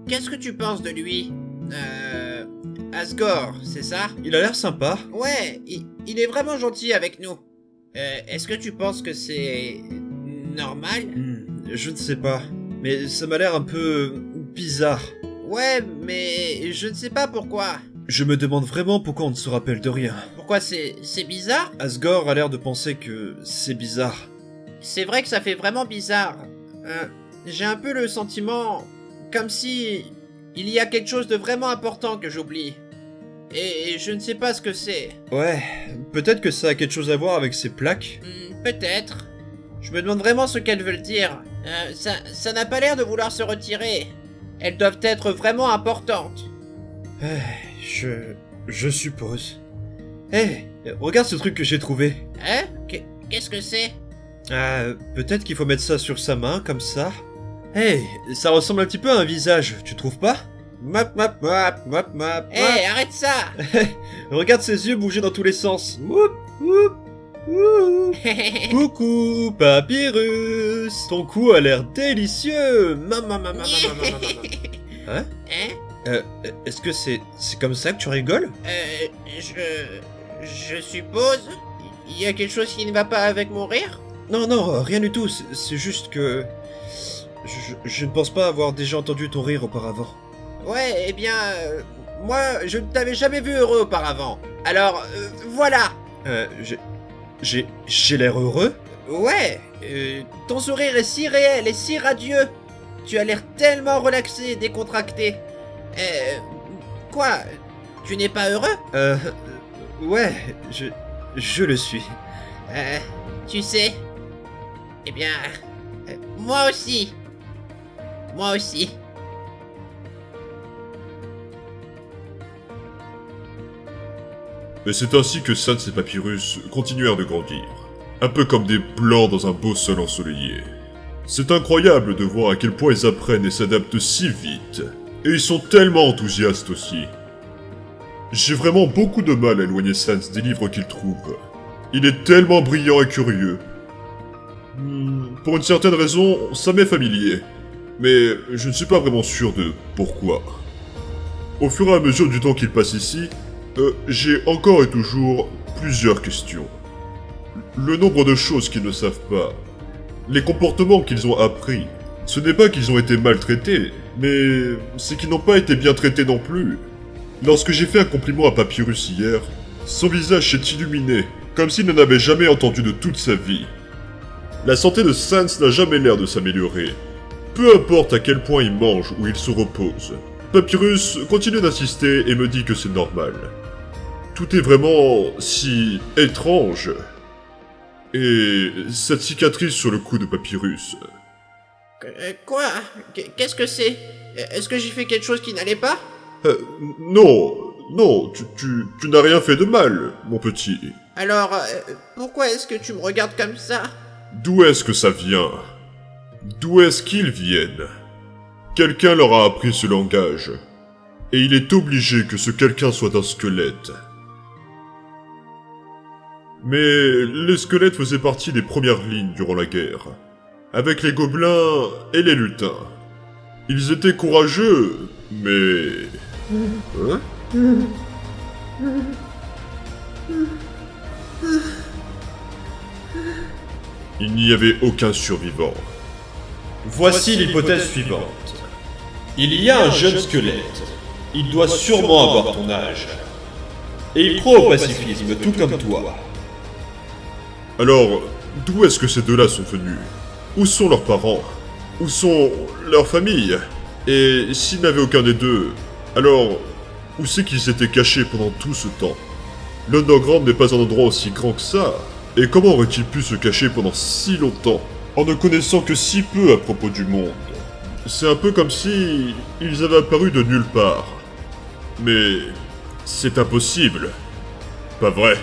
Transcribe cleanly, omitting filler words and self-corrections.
Qu'est-ce que tu penses de lui? Asgore, c'est ça? Il a l'air sympa. Ouais, il est vraiment gentil avec nous. Est-ce que tu penses que c'est normal? Je ne sais pas. Mais ça m'a l'air un peu bizarre. Ouais, mais je ne sais pas pourquoi. Je me demande vraiment pourquoi on ne se rappelle de rien. Pourquoi c'est bizarre? Asgore a l'air de penser que c'est bizarre. C'est vrai que ça fait vraiment bizarre. J'ai un peu le sentiment comme si il y a quelque chose de vraiment important que j'oublie. Et je ne sais pas ce que c'est. Ouais, peut-être que ça a quelque chose à voir avec ces plaques. Peut-être. Je me demande vraiment ce qu'elles veulent dire. Ça n'a pas l'air de vouloir se retirer. Elles doivent être vraiment importantes. Je suppose. Regarde ce truc que j'ai trouvé. Hein? Qu'est-ce que c'est? Peut-être qu'il faut mettre ça sur sa main, comme ça. Ça ressemble un petit peu à un visage, tu trouves pas? Map, map, map, map, map. Arrête ça! Regarde ses yeux bouger dans tous les sens. Whoop, whoop, whoop. Coucou, Papyrus. Ton cou a l'air délicieux. Hein? Est-ce que c'est comme ça que tu rigoles? Je suppose. Il y a quelque chose qui ne va pas avec mon rire? Non, rien du tout. C'est juste que... Je ne pense pas avoir déjà entendu ton rire auparavant. Ouais, eh bien... moi, je ne t'avais jamais vu heureux auparavant. Alors, voilà! J'ai l'air heureux? Ouais, ton sourire est si réel et si radieux. Tu as l'air tellement relaxé et décontracté. Quoi? Tu n'es pas heureux? Ouais, je le suis. Tu sais... Eh bien... moi aussi. Moi aussi. Et c'est ainsi que Sans et Papyrus continuèrent de grandir, un peu comme des blancs dans un beau sol ensoleillé. C'est incroyable de voir à quel point ils apprennent et s'adaptent si vite, et ils sont tellement enthousiastes aussi. J'ai vraiment beaucoup de mal à éloigner Sans des livres qu'il trouve. Il est tellement brillant et curieux. Pour une certaine raison, ça m'est familier, mais je ne suis pas vraiment sûr de pourquoi. Au fur et à mesure du temps qu'il passe ici, j'ai encore et toujours plusieurs questions. Le nombre de choses qu'ils ne savent pas, les comportements qu'ils ont appris, ce n'est pas qu'ils ont été maltraités, mais c'est qu'ils n'ont pas été bien traités non plus. Lorsque j'ai fait un compliment à Papyrus hier, son visage s'est illuminé, comme s'il n'en avait jamais entendu de toute sa vie. La santé de Sans n'a jamais l'air de s'améliorer. Peu importe à quel point il mange ou il se repose. Papyrus continue d'insister et me dit que c'est normal. Tout est vraiment si étrange. Et cette cicatrice sur le cou de Papyrus. Quoi? Qu'est-ce que c'est? Est-ce que j'ai fait quelque chose qui n'allait pas? Non, tu n'as rien fait de mal, mon petit. Alors, pourquoi est-ce que tu me regardes comme ça? D'où est-ce que ça vient? D'où est-ce qu'ils viennent? Quelqu'un leur a appris ce langage. Et il est obligé que ce quelqu'un soit un squelette. Mais les squelettes faisaient partie des premières lignes durant la guerre, avec les gobelins et les lutins. Ils étaient courageux, mais... Hein? Il n'y avait aucun survivant. Voici l'hypothèse suivante. Il y a un jeune squelette. Il doit sûrement avoir ton âge. Et il croit au pacifisme, tout comme toi. Alors, d'où est-ce que ces deux-là sont venus? Où sont leurs parents? Où sont leurs familles? Et s'ils n'avaient aucun des deux, alors où c'est qu'ils s'étaient cachés pendant tout ce temps? L'Underground n'est pas un endroit aussi grand que ça. Et comment auraient-ils pu se cacher pendant si longtemps, en ne connaissant que si peu à propos du monde? C'est un peu comme si ils avaient apparu de nulle part. Mais c'est impossible. Pas vrai?